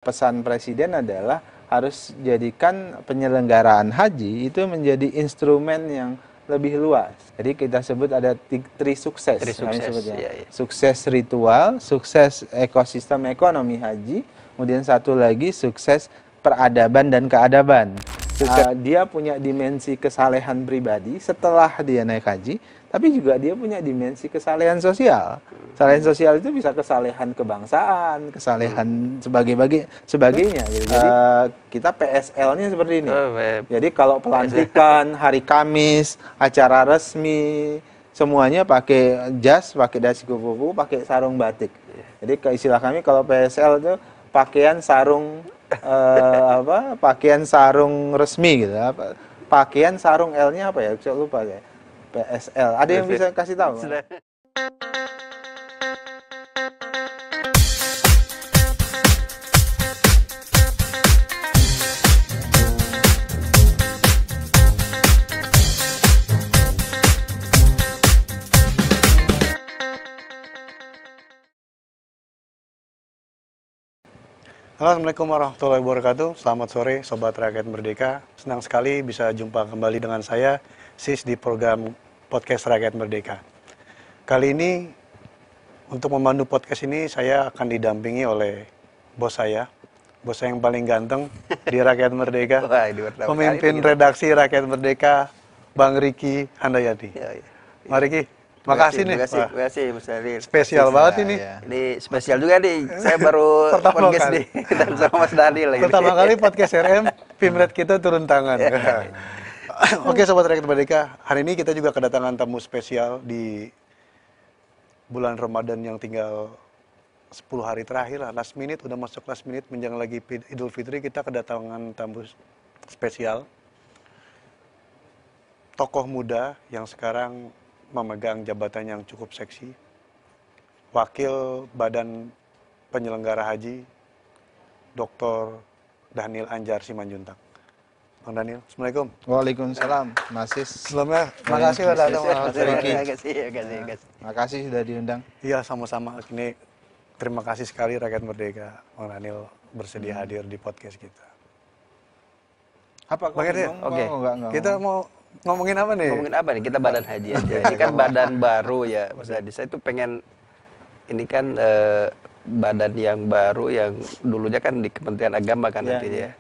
Pesan Presiden adalah harus jadikan penyelenggaraan haji itu menjadi instrumen yang lebih luas. Jadi kita sebut ada three sukses. Iya. Sukses ritual, sukses ekosistem ekonomi haji, kemudian satu lagi sukses peradaban dan keadaban. Dia punya dimensi kesalehan pribadi setelah dia naik haji, tapi juga dia punya dimensi kesalehan sosial. Kesalehan sosial itu bisa kesalehan kebangsaan, kesalehan sebagainya. Gitu. Jadi kita PSL-nya seperti ini. Jadi kalau pelantikan, hari Kamis, acara resmi, semuanya pakai jas, pakai dasi kupu-kupu, pakai sarung batik. Jadi istilah kami kalau PSL itu pakaian sarung pakaian sarung resmi gitu. Pakaian sarung L-nya apa ya? Saya lupa ya. PSL. Ada yang bisa kasih tahu? Halo, Assalamualaikum warahmatullahi wabarakatuh. Selamat sore Sobat Rakyat Merdeka. Senang sekali bisa jumpa kembali dengan saya, Sis, di program Podcast Rakyat Merdeka. Kali ini, untuk memandu podcast ini, saya akan didampingi oleh bos saya yang paling ganteng di Rakyat Merdeka. Pemimpin redaksi Rakyat Merdeka, Bang Riki Handayani. Mari Riki. Makasih nih. Terima kasih Mas Daniel. Spesial banget ini. Ini spesial juga nih. Saya baru podcast nih sama Mas Daniel. Pertama kali podcast RM, Pimret kita turun tangan. Oke Sobat Rakyat Merdeka, hari ini kita juga kedatangan tamu spesial di bulan Ramadan yang tinggal 10 hari terakhir lah. Last minute, udah masuk last minute, menjelang lagi Idul Fitri, kita kedatangan tamu spesial. Tokoh muda yang sekarang memegang jabatan yang cukup seksi, Wakil Badan Penyelenggara Haji, Dr. Daniel Anjar Simanjuntak. Bang Daniel, Assalamualaikum. Waalaikumsalam, Mas Sis. Sebelumnya, makasih sudah datang, Mas Riki. Makasih sudah diundang. Iya, sama-sama. Ini terima kasih sekali Rakyat Merdeka, Bang Daniel bersedia hadir di podcast kita. Apa? Bang Daniel, oke. Kita mau ngomongin apa nih? Ngomongin apa nih? Kita badan haji aja. Ini kan badan baru ya, Mas Dadi. Saya tuh pengen, ini kan badan yang baru yang dulunya kan di Kementerian Agama kan nantinya.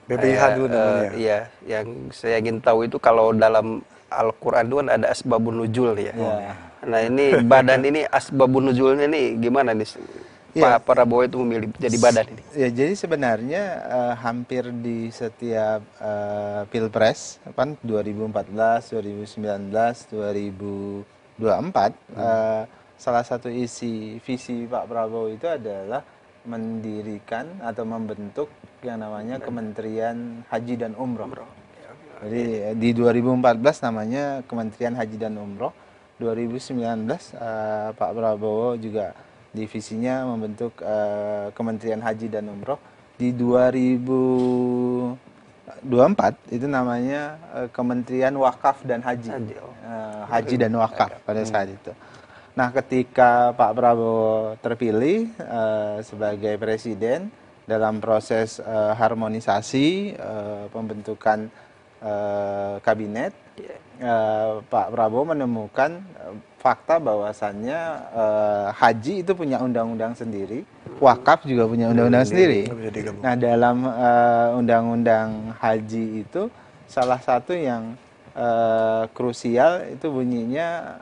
BPIH dulu namanya. Iya, yang saya ingin tahu itu kalau dalam Al-Quran itu kan ada asbabun nuzul ya. Nah ini badan ini asbabun nuzulnya nih gimana nih? Pak Prabowo itu memilih jadi badan ini. Ya, jadi sebenarnya hampir di setiap Pilpres, kan 2014, 2019, 2024, salah satu isi visi Pak Prabowo itu adalah mendirikan atau membentuk yang namanya Kementerian Haji dan Umroh. Jadi di 2014 namanya Kementerian Haji dan Umroh, 2019 Pak Prabowo juga divisinya membentuk Kementerian Haji dan Umroh. Di 2024 itu namanya Kementerian Wakaf dan Haji. Haji dan Wakaf pada saat itu. Nah, ketika Pak Prabowo terpilih sebagai presiden dalam proses harmonisasi pembentukan kabinet, Pak Prabowo menemukan fakta bahwasannya haji itu punya undang-undang sendiri, wakaf juga punya undang-undang sendiri. Nah, dalam undang-undang haji itu salah satu yang krusial itu bunyinya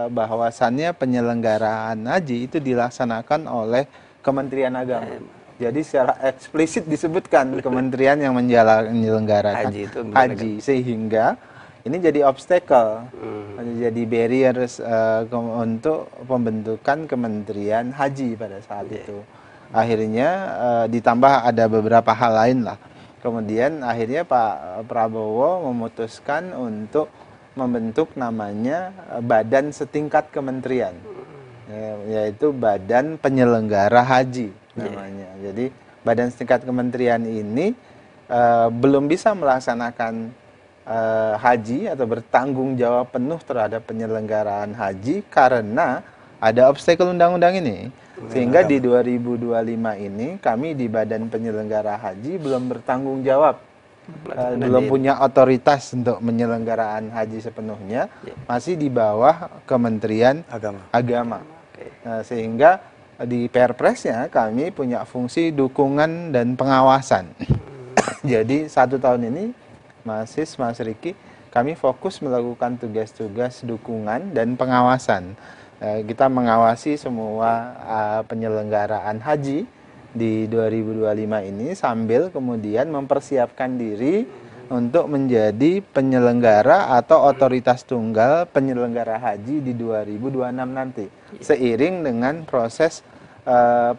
bahwasannya penyelenggaraan haji itu dilaksanakan oleh Kementerian Agama. Jadi secara eksplisit disebutkan kementerian yang menyelenggarakan haji sehingga ini jadi obstacle, jadi barriers untuk pembentukan Kementerian Haji pada saat itu. Akhirnya ditambah ada beberapa hal lain lah. Kemudian akhirnya Pak Prabowo memutuskan untuk membentuk namanya badan setingkat kementerian, yaitu Badan Penyelenggara Haji namanya. Jadi badan setingkat kementerian ini belum bisa melaksanakan haji atau bertanggung jawab penuh terhadap penyelenggaraan haji karena ada obstacle undang-undang ini. Sehingga di 2025 ini kami di Badan Penyelenggara Haji belum bertanggung jawab, belum punya otoritas untuk penyelenggaraan haji sepenuhnya, masih di bawah Kementerian Agama. Sehingga di Perpresnya kami punya fungsi dukungan dan pengawasan. Jadi 1 tahun ini Mas Riki, kami fokus melakukan tugas-tugas dukungan dan pengawasan. Kita mengawasi semua penyelenggaraan haji di 2025 ini sambil kemudian mempersiapkan diri untuk menjadi penyelenggara atau otoritas tunggal penyelenggara haji di 2026 nanti. Seiring dengan proses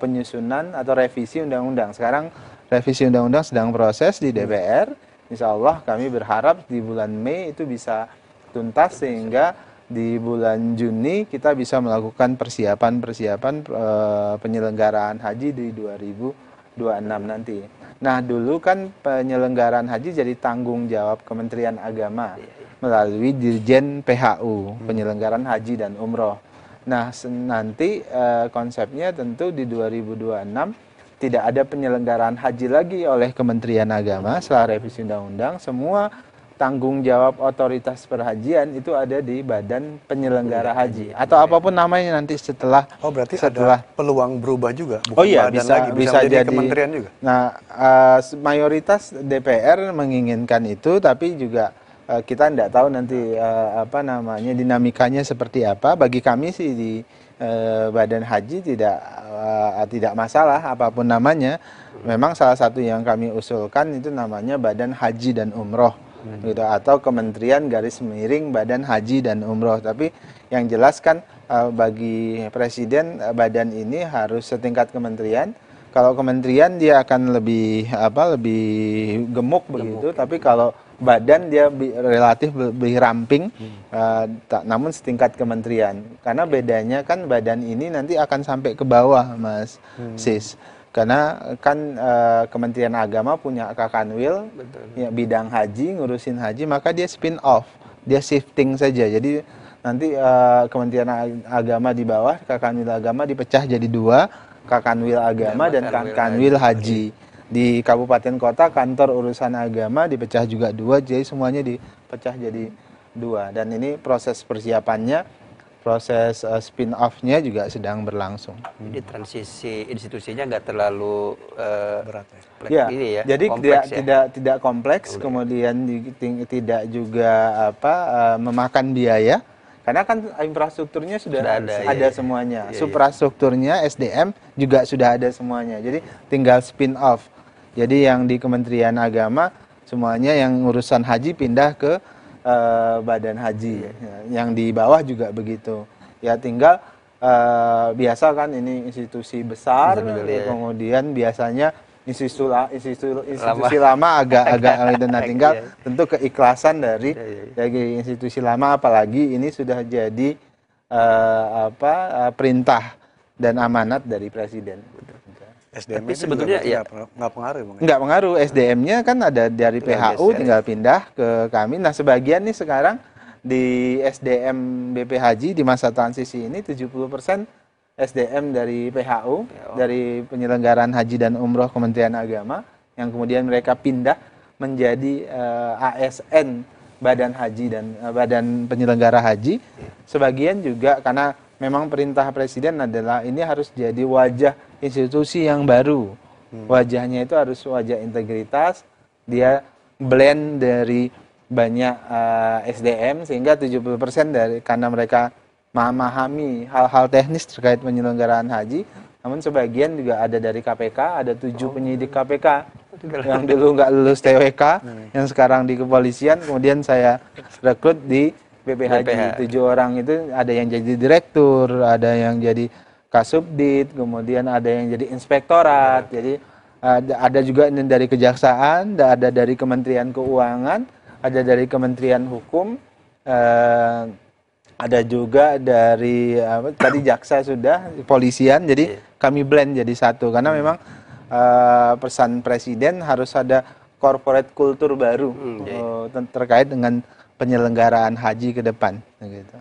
penyusunan atau revisi undang-undang. Sekarang revisi undang-undang sedang proses di DPR. Insya Allah kami berharap di bulan Mei itu bisa tuntas sehingga di bulan Juni kita bisa melakukan persiapan penyelenggaraan haji di 2026 nanti. Nah, dulu kan penyelenggaraan haji jadi tanggung jawab Kementerian Agama melalui Dirjen PHU, penyelenggaraan haji dan umroh. Nah, nanti konsepnya tentu di 2026 tidak ada penyelenggaraan haji lagi oleh Kementerian Agama setelah revisi undang-undang. Semua tanggung jawab otoritas perhajian itu ada di Badan Penyelenggara Haji atau apapun namanya nanti setelah. Oh, berarti ada peluang berubah juga, bukan badan lagi, bisa jadi kementerian juga. Nah, mayoritas DPR menginginkan itu, tapi juga kita tidak tahu nanti dinamikanya seperti apa. Bagi kami sih di Badan Haji tidak masalah apapun namanya. Memang salah satu yang kami usulkan itu namanya Badan Haji dan Umroh. Gitu, atau Kementerian _Badan Haji dan Umroh. Tapi yang jelas kan bagi Presiden badan ini harus setingkat kementerian. Kalau kementerian dia akan lebih gemuk begitu, tapi kalau badan dia relatif lebih ramping, namun setingkat kementerian. Karena bedanya kan badan ini nanti akan sampai ke bawah, Mas Sis. Karena kan Kementerian Agama punya Kakanwil, ya, bidang haji, ngurusin haji, maka dia spin off, dia shifting saja. Jadi nanti Kementerian Agama di bawah, Kakanwil Agama dipecah jadi 2, Kakanwil Agama dan Kakanwil Haji. Di kabupaten kota kantor urusan agama dipecah juga 2, jadi semuanya dipecah jadi 2. Dan ini proses persiapannya, proses spin-off-nya juga sedang berlangsung. Jadi transisi institusinya nggak terlalu berat ya. Jadi tidak kompleks, kemudian tidak juga memakan biaya, karena kan infrastrukturnya sudah ada semuanya. Suprastrukturnya SDM juga sudah ada semuanya. Jadi tinggal spin-off. Jadi yang di Kementerian Agama semuanya yang urusan haji pindah ke Badan Haji, yang di bawah juga begitu. Ya tinggal biasa kan ini institusi besar, kemudian biasanya institusi lama agak nah tinggal tentu keikhlasan dari institusi lama, apalagi ini sudah jadi perintah dan amanat dari Presiden. SDM-nya sebetulnya nggak pengaruh. Nggak pengaruh, SDM-nya kan ada dari PHU, tinggal pindah ke kami. Nah, sebagian nih sekarang di SDM BP Haji di masa transisi ini 70% SDM dari PHU, dari penyelenggaraan haji dan umroh Kementerian Agama, yang kemudian mereka pindah menjadi ASN Badan Haji dan Badan Penyelenggara Haji. Sebagian juga karena memang perintah Presiden adalah ini harus jadi wajah institusi yang baru. Wajahnya itu harus wajah integritas, dia blend dari banyak SDM, sehingga 70% dari karena mereka memahami hal-hal teknis terkait penyelenggaraan haji, namun sebagian juga ada dari KPK, ada 7 penyidik KPK yang dulu nggak lulus TWK, yang sekarang di kepolisian, kemudian saya rekrut di BP Haji. 7 orang itu ada yang jadi direktur, ada yang jadi Kasubdit, kemudian ada yang jadi inspektorat, jadi ada juga dari kejaksaan, ada dari Kementerian Keuangan, ada dari Kementerian Hukum, ada juga dari tadi jaksa sudah, polisian, jadi kami blend jadi satu, karena memang pesan Presiden harus ada corporate culture baru terkait dengan penyelenggaraan haji ke depan. Gitu.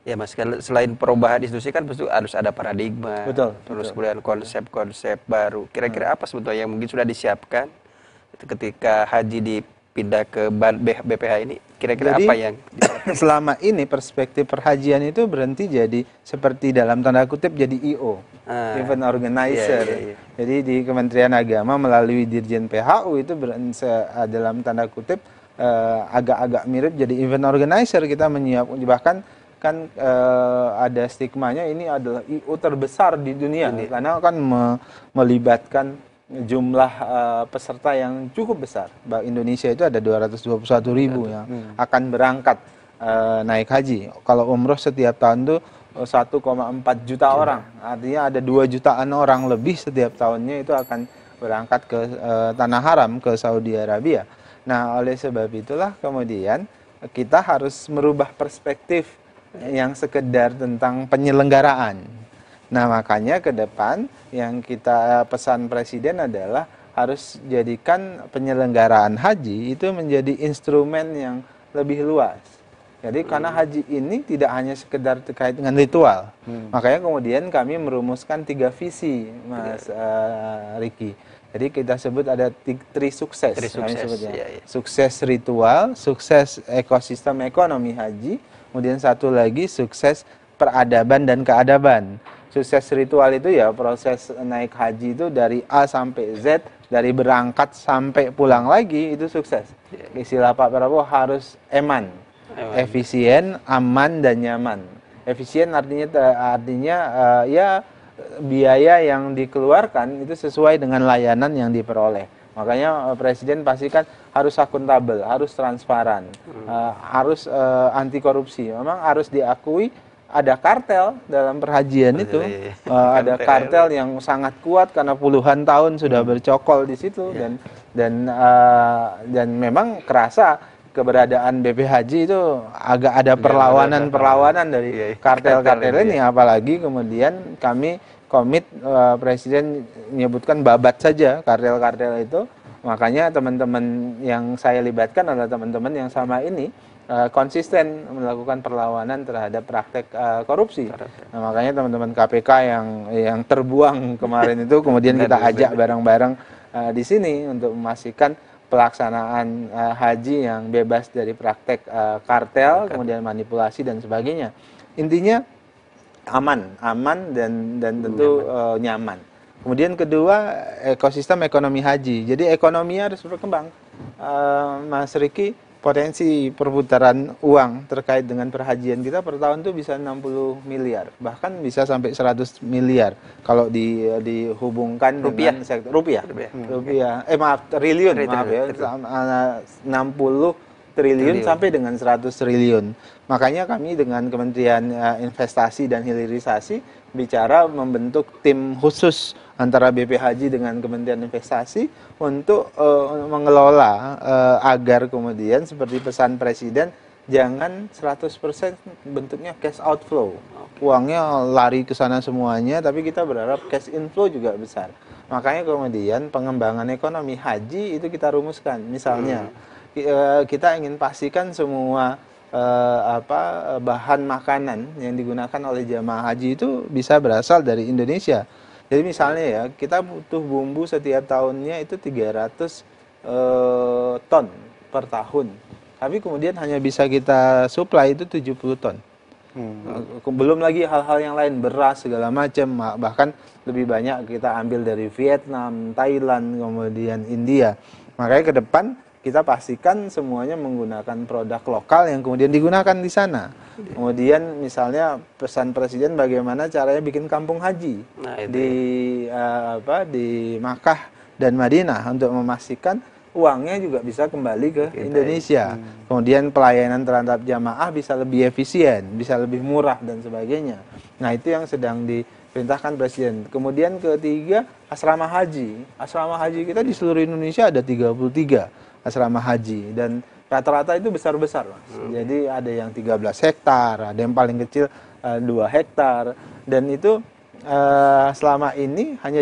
Ya Mas, selain perubahan institusi kan pasti harus ada paradigma, Betul, terus betul. kemudian konsep-konsep baru. Kira-kira apa sebetulnya yang mungkin sudah disiapkan ketika haji dipindah ke BPH ini? Kira-kira Jadi apa yang disiapkan? selama ini perspektif perhajian itu berhenti jadi seperti dalam tanda kutip jadi IO, event organizer. Iya. Jadi di Kementerian Agama melalui Dirjen PHU itu dalam tanda kutip agak-agak mirip jadi event organizer. Kita menyiapkan, bahkan kan ada stigmanya ini adalah IO terbesar di dunia karena kan melibatkan jumlah peserta yang cukup besar. Indonesia itu ada 221.000 yang akan berangkat naik haji. Kalau umroh setiap tahun itu 1,4 juta orang. Artinya ada 2 jutaan orang lebih setiap tahunnya itu akan berangkat ke Tanah Haram, ke Saudi Arabia. Nah, oleh sebab itulah kemudian kita harus merubah perspektif yang sekedar tentang penyelenggaraan. Nah, makanya ke depan yang kita pesan Presiden adalah harus jadikan penyelenggaraan haji itu menjadi instrumen yang lebih luas. Jadi karena haji ini tidak hanya sekedar terkait dengan ritual. Makanya kemudian kami merumuskan 3 visi, Mas Riki. Jadi kita sebut ada 3 sukses. Sukses ritual, sukses ekosistem ekonomi haji, kemudian satu lagi sukses peradaban dan keadaban. Sukses ritual itu ya proses naik haji itu dari A sampai Z, dari berangkat sampai pulang lagi itu sukses. Istilah Pak Prabowo harus eman, efisien, aman dan nyaman. Efisien artinya ya biaya yang dikeluarkan itu sesuai dengan layanan yang diperoleh. Makanya Presiden pastikan harus akuntabel, harus transparan, harus anti korupsi. Memang harus diakui ada kartel dalam perhajian itu, ada kartel yang sangat kuat karena puluhan tahun sudah bercokol di situ dan memang kerasa keberadaan BP Haji itu agak ada perlawanan dari kartel-kartel ini, apalagi kemudian kami komit Presiden menyebutkan babat saja kartel-kartel itu. Makanya teman-teman yang saya libatkan adalah teman-teman yang sama ini konsisten melakukan perlawanan terhadap praktek korupsi. Nah, makanya teman-teman KPK yang terbuang kemarin itu kemudian kita ajak bareng-bareng di sini untuk memastikan pelaksanaan haji yang bebas dari praktek kartel, kemudian manipulasi dan sebagainya. Intinya aman dan tentu nyaman. Kemudian kedua, ekosistem ekonomi haji. Jadi ekonominya harus berkembang. Mas Riki, potensi perputaran uang terkait dengan perhajian kita per tahun tuh bisa 60 miliar. Bahkan bisa sampai 100 miliar. Kalau dihubungkan dengan sektor rupiah. Triliun. 60 triliun sampai dengan 100 triliun. Makanya kami dengan Kementerian Investasi dan Hilirisasi bicara membentuk tim khusus antara BP Haji dengan Kementerian Investasi untuk mengelola agar kemudian seperti pesan Presiden jangan 100% bentuknya cash outflow. Uangnya lari ke sana semuanya, tapi kita berharap cash inflow juga besar. Makanya kemudian pengembangan ekonomi haji itu kita rumuskan. Misalnya kita ingin pastikan semua bahan makanan yang digunakan oleh jamaah haji itu bisa berasal dari Indonesia. Jadi misalnya ya, kita butuh bumbu setiap tahunnya itu 300 ton per tahun. Tapi kemudian hanya bisa kita supply itu 70 ton. Belum lagi hal-hal yang lain, beras segala macam, bahkan lebih banyak kita ambil dari Vietnam, Thailand, kemudian India. Makanya ke depan kita pastikan semuanya menggunakan produk lokal yang kemudian digunakan di sana. Kemudian misalnya pesan Presiden bagaimana caranya bikin kampung haji di Makkah dan Madinah untuk memastikan uangnya juga bisa kembali ke Indonesia. Kemudian pelayanan terhadap jamaah bisa lebih efisien, bisa lebih murah dan sebagainya. Nah, itu yang sedang diperintahkan Presiden. Kemudian ketiga, asrama haji. Asrama haji kita di seluruh Indonesia ada 33 asrama haji dan rata-rata itu besar-besar, Mas. Jadi ada yang 13 hektar, ada yang paling kecil 2 hektar dan itu selama ini hanya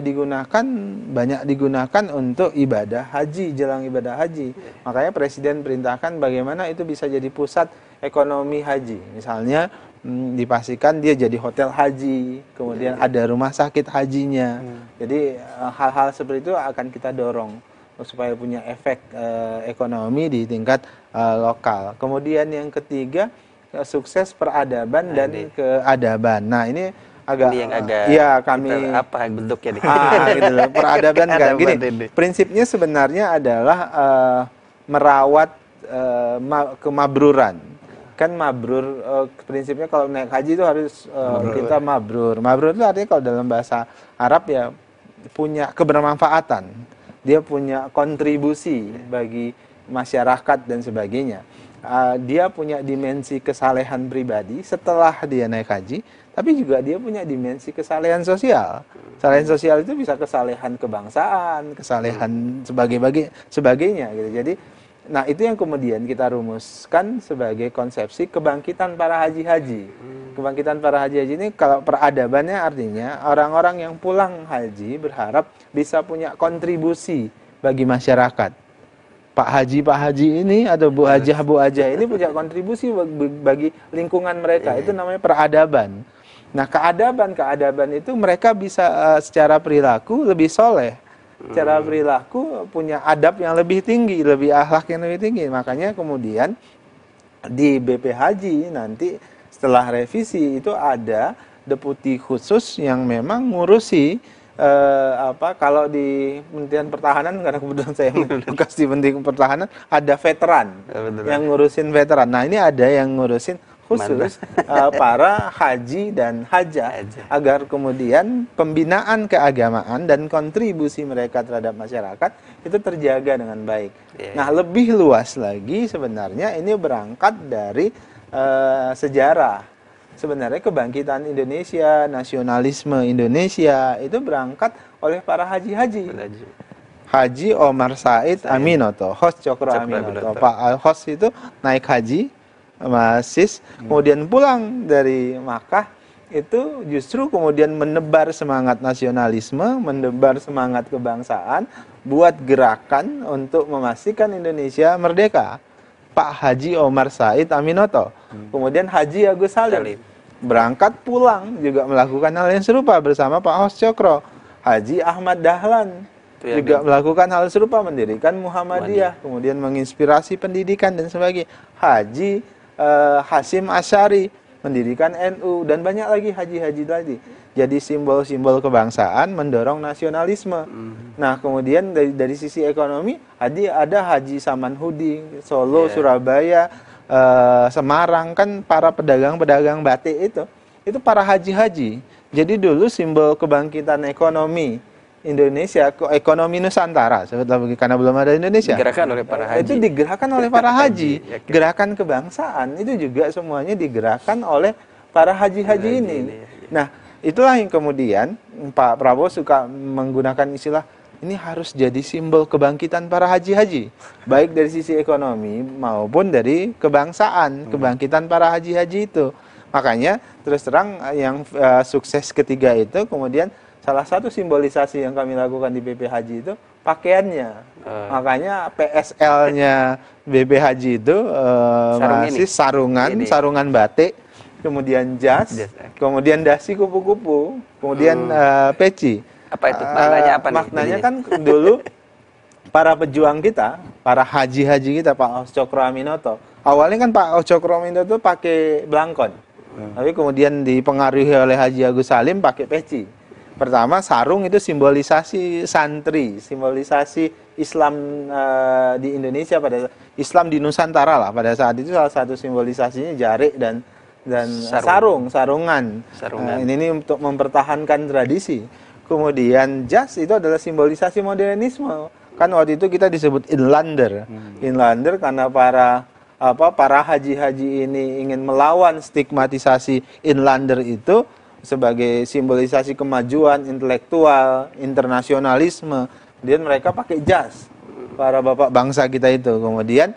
banyak digunakan untuk ibadah haji, jelang ibadah haji. Makanya Presiden perintahkan bagaimana itu bisa jadi pusat ekonomi haji. Misalnya dipastikan dia jadi hotel haji, kemudian ada rumah sakit hajinya. Jadi hal-hal seperti itu akan kita dorong supaya punya efek ekonomi di tingkat lokal. Kemudian yang ketiga, sukses peradaban dan keadaban. Nah, ini agak ya kami apa bentuknya nih? Gitu loh. Peradaban kan gini. Prinsipnya sebenarnya adalah merawat kemabruran. Kan mabrur prinsipnya kalau naik haji itu harus kita mabrur. Mabrur itu artinya kalau dalam bahasa Arab ya punya kebermanfaatan. Dia punya kontribusi bagi masyarakat dan sebagainya. Dia punya dimensi kesalehan pribadi setelah dia naik haji, tapi juga dia punya dimensi kesalehan sosial. Kesalehan sosial itu bisa kesalehan kebangsaan, kesalehan sebagainya gitu. Jadi nah, itu yang kemudian kita rumuskan sebagai konsepsi kebangkitan para haji-haji. Kebangkitan para haji-haji ini kalau peradabannya artinya orang-orang yang pulang haji berharap bisa punya kontribusi bagi masyarakat. Pak Haji ini atau Bu Hajah ini punya kontribusi bagi lingkungan mereka. Itu namanya peradaban. Nah, keadaban itu mereka bisa secara perilaku lebih soleh. Cara perilaku punya adab yang lebih tinggi, lebih akhlak yang lebih tinggi. Makanya kemudian di BP Haji nanti setelah revisi itu ada deputi khusus yang memang ngurusi kalau di Kementerian Pertahanan, karena kebetulan saya bekas di Kementerian Pertahanan, ada veteran yang ngurusin veteran. Nah, ini ada yang ngurusin khusus para haji dan hajah agar kemudian pembinaan keagamaan dan kontribusi mereka terhadap masyarakat itu terjaga dengan baik. Nah, lebih luas lagi sebenarnya ini berangkat dari sejarah. Sebenarnya kebangkitan Indonesia, nasionalisme Indonesia itu berangkat oleh para haji-haji. Haji Omar Said Aminoto, Hos Cokro Aminoto. Pak Hos itu naik haji Mas, kemudian pulang dari Makkah itu justru kemudian menebar semangat nasionalisme, menebar semangat kebangsaan, buat gerakan untuk memastikan Indonesia merdeka. Pak Haji Omar Said Aminoto, kemudian Haji Agus Salim berangkat pulang juga melakukan hal yang serupa bersama Pak Hos Cokro. Haji Ahmad Dahlan juga melakukan hal serupa, mendirikan Muhammadiyah, kemudian menginspirasi pendidikan dan sebagainya. Haji Hasim Asyari mendirikan NU dan banyak lagi haji-haji tadi. Jadi simbol-simbol kebangsaan mendorong nasionalisme. Nah, kemudian dari sisi ekonomi, ada Haji Samanhudi, Solo, Surabaya, Semarang, kan para pedagang-pedagang batik itu para haji-haji. Jadi dulu simbol kebangkitan ekonomi Indonesia, ekonomi Nusantara, karena belum ada Indonesia. Digerakkan oleh para haji. Itu digerakkan oleh para haji. Gerakan kebangsaan itu juga semuanya digerakkan oleh para haji-haji ini. Nah, itulah yang kemudian Pak Prabowo suka menggunakan istilah ini harus jadi simbol kebangkitan para haji-haji, baik dari sisi ekonomi maupun dari kebangsaan, kebangkitan para haji-haji itu. Makanya terus terang yang sukses ketiga itu kemudian salah satu simbolisasi yang kami lakukan di BP Haji itu pakaiannya. Makanya PSL-nya BP Haji itu masih sarungan batik, kemudian jas, kemudian dasi kupu-kupu, kemudian peci. Apa itu maknanya? Maknanya kan dulu para pejuang kita, para haji-haji kita, Pak Cokro Aminoto. Awalnya kan Pak Cokro Aminoto pakai belangkon, tapi kemudian dipengaruhi oleh Haji Agus Salim pakai peci. Pertama, sarung itu simbolisasi santri, simbolisasi Islam di Indonesia, pada Islam di Nusantara lah. Pada saat itu salah satu simbolisasinya jarik dan sarungan. Ini untuk mempertahankan tradisi. Kemudian jas itu adalah simbolisasi modernisme. Kan waktu itu kita disebut inlander. Inlander karena para haji-haji ini ingin melawan stigmatisasi inlander itu sebagai simbolisasi kemajuan intelektual, internasionalisme. Kemudian mereka pakai jas, para bapak bangsa kita itu. Kemudian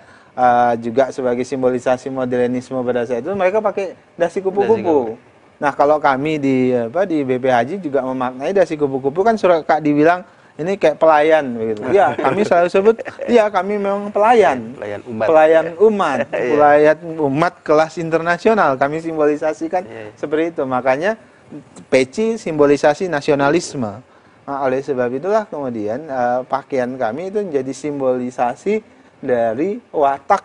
juga sebagai simbolisasi modernisme pada saat itu mereka pakai dasi kupu-kupu. Nah, kalau kami di BP Haji juga memaknai dasi kupu-kupu, kan suka dibilang ini kayak pelayan begitu. Ya, kami selalu sebut, ya kami memang pelayan. Pelayan umat. Pelayan umat, pelayan umat kelas internasional. Kami simbolisasikan seperti itu. Makanya peci simbolisasi nasionalisme. Nah, oleh sebab itulah kemudian pakaian kami itu menjadi simbolisasi dari watak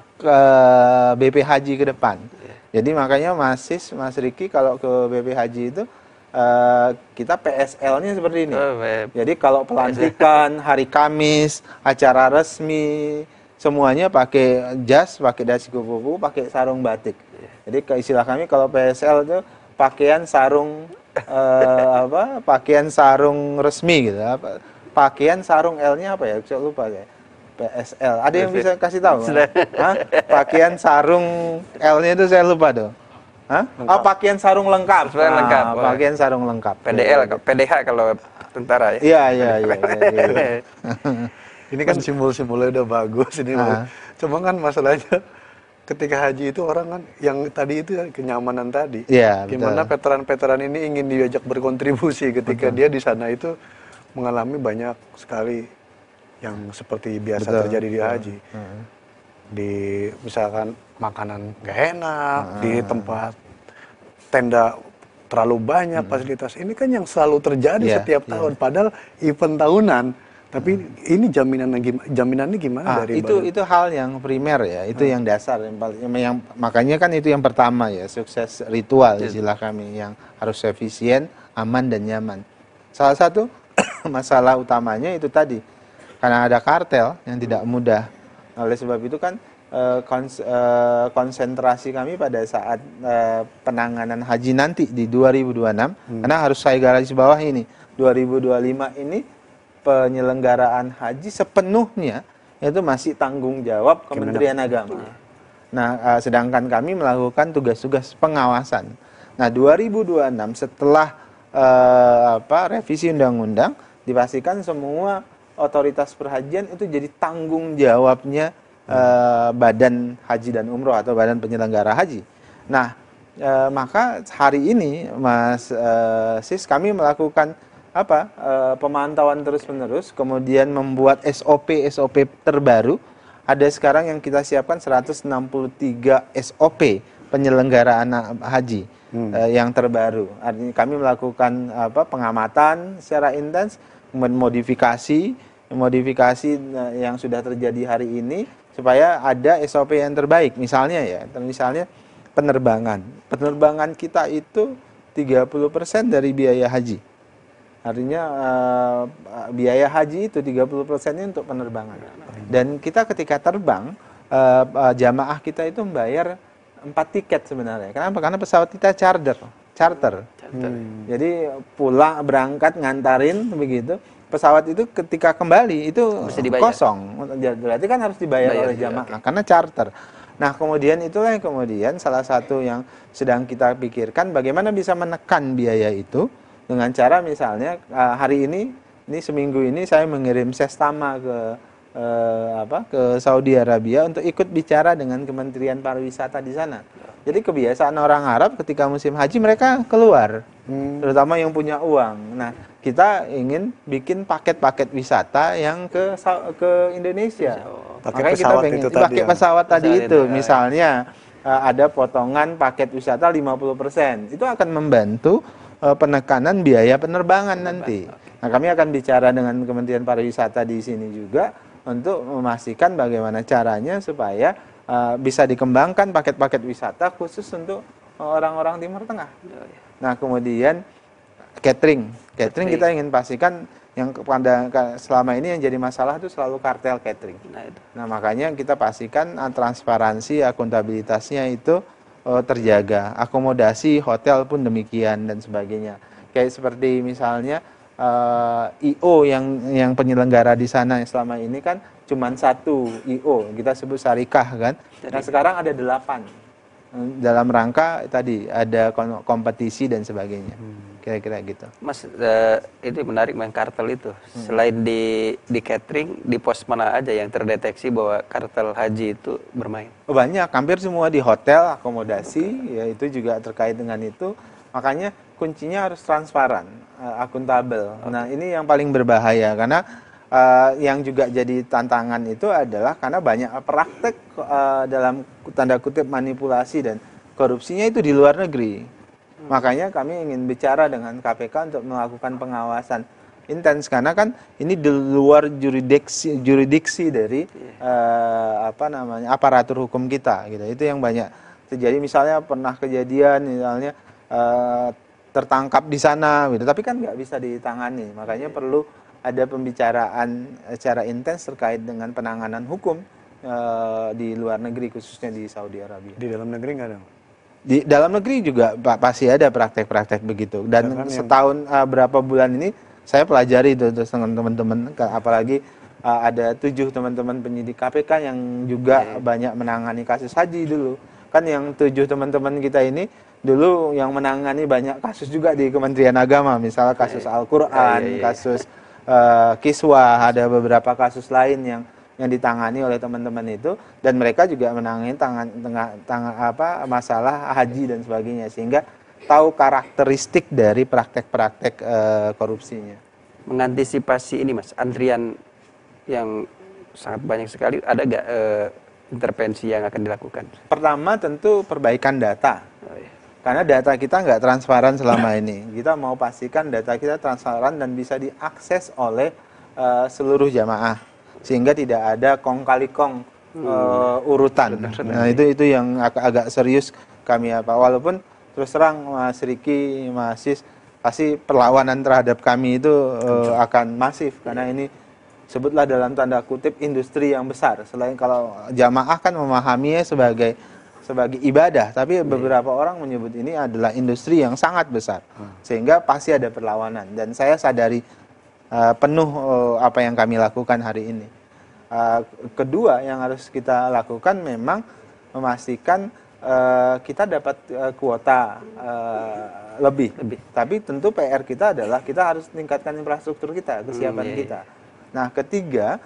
BP Haji ke depan. Jadi makanya Mas Riki kalau ke BP Haji itu kita PSL-nya seperti ini. Jadi kalau pelantikan, hari Kamis, acara resmi, semuanya pakai jas, pakai dasi kupu-kupu, pakai sarung batik. Jadi istilah kami kalau PSL itu pakaian sarung pakaian sarung resmi gitu. Pakaian sarung L-nya apa ya? Saya lupa ya. PSL. Ada yang bisa kasih tahu? Pakaian sarung L-nya itu saya lupa tuh. Oh, pakaian sarung lengkap. Pakaian sarung lengkap. PDH kalau tentara ya. Iya. Ini kan simbol-simbolnya udah bagus ini. Cuma kan masalahnya ketika haji itu orang kan yang tadi itu kenyamanan tadi. Iya, gimana veteran-veteran ini ingin diajak berkontribusi ketika dia di sana itu mengalami banyak sekali yang seperti biasa terjadi di haji. Di misalkan makanan gak enak, di tempat tenda terlalu banyak fasilitas. Ini kan yang selalu terjadi setiap tahun. Padahal event tahunan. Tapi ini jaminannya gimana dari itu hal yang primer ya, itu yang dasar yang makanya kan itu yang pertama ya, sukses ritual istilah kami yang harus efisien, aman dan nyaman. Salah satu masalah utamanya itu tadi karena ada kartel yang tidak mudah. Oleh sebab itu kan konsentrasi kami pada saat penanganan haji nanti di 2026 karena harus saya garis bawah ini 2025 ini penyelenggaraan haji sepenuhnya itu masih tanggung jawab Kementerian Agama. Nah, sedangkan kami melakukan tugas-tugas pengawasan. Nah, 2026 setelah revisi undang-undang dipastikan semua otoritas perhajian itu jadi tanggung jawabnya Badan Haji dan Umroh atau Badan Penyelenggara Haji. Nah, maka hari ini Mas Sis kami melakukan pemantauan terus-menerus, kemudian membuat SOP terbaru. Ada sekarang yang kita siapkan 163 SOP penyelenggaraan haji yang terbaru. Artinya kami melakukan pengamatan secara intens, modifikasi yang sudah terjadi hari ini supaya ada SOP yang terbaik. Misalnya penerbangan kita itu 30% dari biaya haji. Artinya biaya haji itu 30%-nya untuk penerbangan. Dan kita ketika terbang, jamaah kita itu membayar 4 tiket sebenarnya. Kenapa? Karena pesawat kita charter. Jadi pulang, berangkat, ngantarin begitu. Pesawat itu ketika kembali itu kosong. Berarti kan harus dibayar oleh jamaah karena charter. Nah, kemudian itulah yang kemudian salah satu yang sedang kita pikirkan bagaimana bisa menekan biaya itu. Dengan cara misalnya hari ini seminggu ini saya mengirim sestama ke Saudi Arabia untuk ikut bicara dengan Kementerian Pariwisata di sana. Jadi kebiasaan orang Arab ketika musim haji mereka keluar, terutama yang punya uang. Nah, kita ingin bikin paket-paket wisata yang ke Indonesia. Makanya kita pengen pakai pesawat tadi itu. Misalnya ada potongan paket wisata 50%. Itu akan membantu penekanan biaya penerbangan nanti. Nah, kami akan bicara dengan Kementerian Pariwisata di sini juga untuk memastikan bagaimana caranya supaya bisa dikembangkan paket-paket wisata khusus untuk orang-orang Timur Tengah. Nah, kemudian catering kita ingin pastikan yang selama ini yang jadi masalah itu selalu kartel catering. Nah, makanya kita pastikan transparansi, akuntabilitasnya itu terjaga, akomodasi hotel pun demikian dan sebagainya. Kayak seperti misalnya IO yang penyelenggara di sana selama ini kan cuma satu IO, kita sebut syarikah kan. Nah, sekarang ada 8 dalam rangka tadi ada kompetisi dan sebagainya. Kira-kira gitu. Mas, itu menarik main kartel itu. Selain di catering, di pos mana aja yang terdeteksi bahwa kartel haji itu bermain? Banyak, hampir semua di hotel, akomodasi, ya itu juga terkait dengan itu. Makanya kuncinya harus transparan, akuntabel. Nah, ini yang paling berbahaya karena yang juga jadi tantangan itu adalah karena banyak praktek dalam tanda kutip manipulasi dan korupsinya itu di luar negeri. Makanya kami ingin bicara dengan KPK untuk melakukan pengawasan intens, karena kan ini di luar juridiksi dari aparatur hukum kita gitu. Itu yang banyak terjadi. Misalnya pernah kejadian misalnya tertangkap di sana gitu, tapi kan nggak bisa ditangani. Makanya perlu ada pembicaraan secara intens terkait dengan penanganan hukum di luar negeri, khususnya di Saudi Arabia. Di dalam negeri nggak ada? Di dalam negeri juga pasti ada praktek-praktek begitu. Dan ya kan, setahun berapa bulan ini saya pelajari itu terus dengan teman-teman, apalagi ada 7 teman-teman penyidik KPK yang juga banyak menangani kasus haji dulu. Kan yang 7 teman-teman kita ini dulu yang menangani banyak kasus juga di Kementerian Agama, misalnya kasus Al-Quran, kasus Kiswah, ada beberapa kasus lain yang ditangani oleh teman-teman itu, dan mereka juga menangani masalah haji dan sebagainya, sehingga tahu karakteristik dari praktek-praktek korupsinya. Mengantisipasi ini Mas, antrian yang sangat banyak sekali, ada nggak intervensi yang akan dilakukan? Pertama tentu perbaikan data. Karena data kita nggak transparan selama ini. Kita mau pastikan data kita transparan dan bisa diakses oleh seluruh jamaah, sehingga tidak ada kong kali kong urutan. Nah itu yang agak serius kami walaupun terus terang Mas Riki, Mas Sis, pasti perlawanan terhadap kami itu akan masif, karena ini sebutlah dalam tanda kutip industri yang besar. Selain kalau jamaah kan memahaminya sebagai ibadah, tapi beberapa orang menyebut ini adalah industri yang sangat besar, sehingga pasti ada perlawanan, dan saya sadari penuh apa yang kami lakukan hari ini. Kedua yang harus kita lakukan memang memastikan kita dapat kuota lebih. Tapi tentu PR kita adalah kita harus tingkatkan infrastruktur kita, kesiapan kita. Nah, ketiga,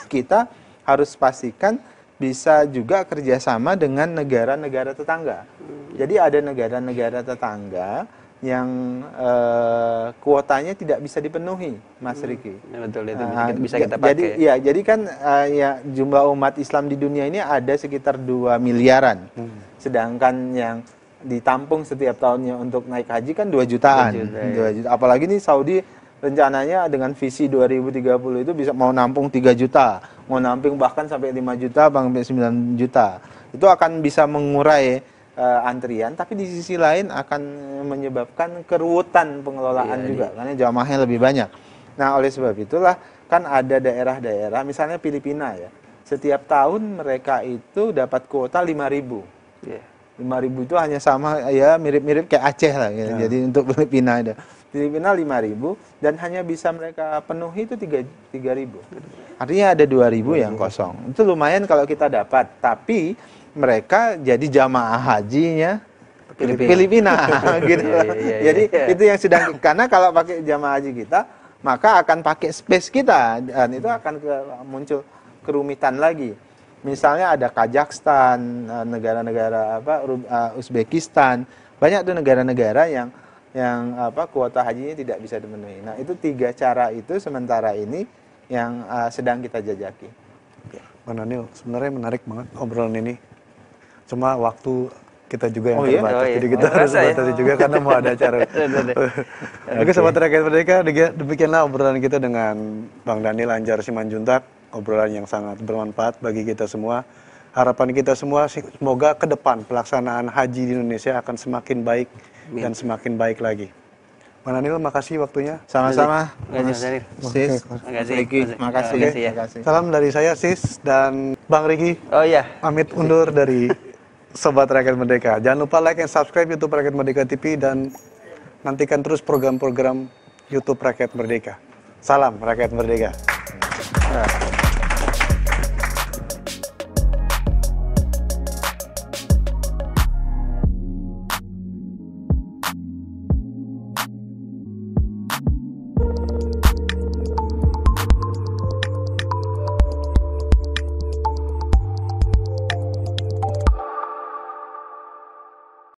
kita harus pastikan bisa juga kerjasama dengan negara-negara tetangga. Jadi ada negara-negara tetangga yang kuotanya tidak bisa dipenuhi, Mas Riki. Betul, itu bisa kita pakai. Jadi kan jumlah umat Islam di dunia ini ada sekitar 2 miliaran. Sedangkan yang ditampung setiap tahunnya untuk naik haji kan 2 jutaan. 2 juta. Apalagi nih Saudi rencananya dengan visi 2030 itu bisa mau nampung 3 juta, mau nampung bahkan sampai 5 juta, sampai 9 juta. Itu akan bisa mengurai antrian, tapi di sisi lain akan menyebabkan keruwetan pengelolaan juga, karena jamaahnya lebih banyak. Nah, oleh sebab itulah kan ada daerah-daerah, misalnya Filipina ya, setiap tahun mereka itu dapat kuota 5.000. 5.000 itu hanya sama ya mirip-mirip kayak Aceh lah ya. Jadi untuk Filipina ada. Filipina 5.000 dan hanya bisa mereka penuhi itu 3.000. Artinya ada 2.000 yang kosong. Itu lumayan kalau kita dapat, tapi mereka jadi jamaah hajinya Filipina gitu. Jadi itu yang sedang, karena kalau pakai jamaah haji kita, maka akan pakai space kita dan itu akan muncul kerumitan lagi. Misalnya ada Kazakhstan, negara-negara Uzbekistan, banyak tuh negara-negara yang kuota hajinya tidak bisa dipenuhi. Nah, itu 3 cara itu sementara ini yang sedang kita jajaki. Bang Daniel, sebenarnya menarik banget obrolan ini. Cuma waktu kita juga yang terbatas, jadi kita harus batasi juga karena mau ada acara. Oke, Sobat Rakyat Merdeka, demikianlah obrolan kita dengan Bang Daniel Anjar Simanjuntak, obrolan yang sangat bermanfaat bagi kita semua. Harapan kita semua semoga ke depan pelaksanaan haji di Indonesia akan semakin baik dan semakin baik lagi. Bang Daniel, makasih waktunya. Sama-sama. Sis. Makasih. Salam dari saya, Sis, dan Bang Riki. Oh iya. Pamit undur dari Sobat Rakyat Merdeka. Jangan lupa like dan subscribe YouTube Rakyat Merdeka TV dan nantikan terus program-program YouTube Rakyat Merdeka. Salam Rakyat Merdeka.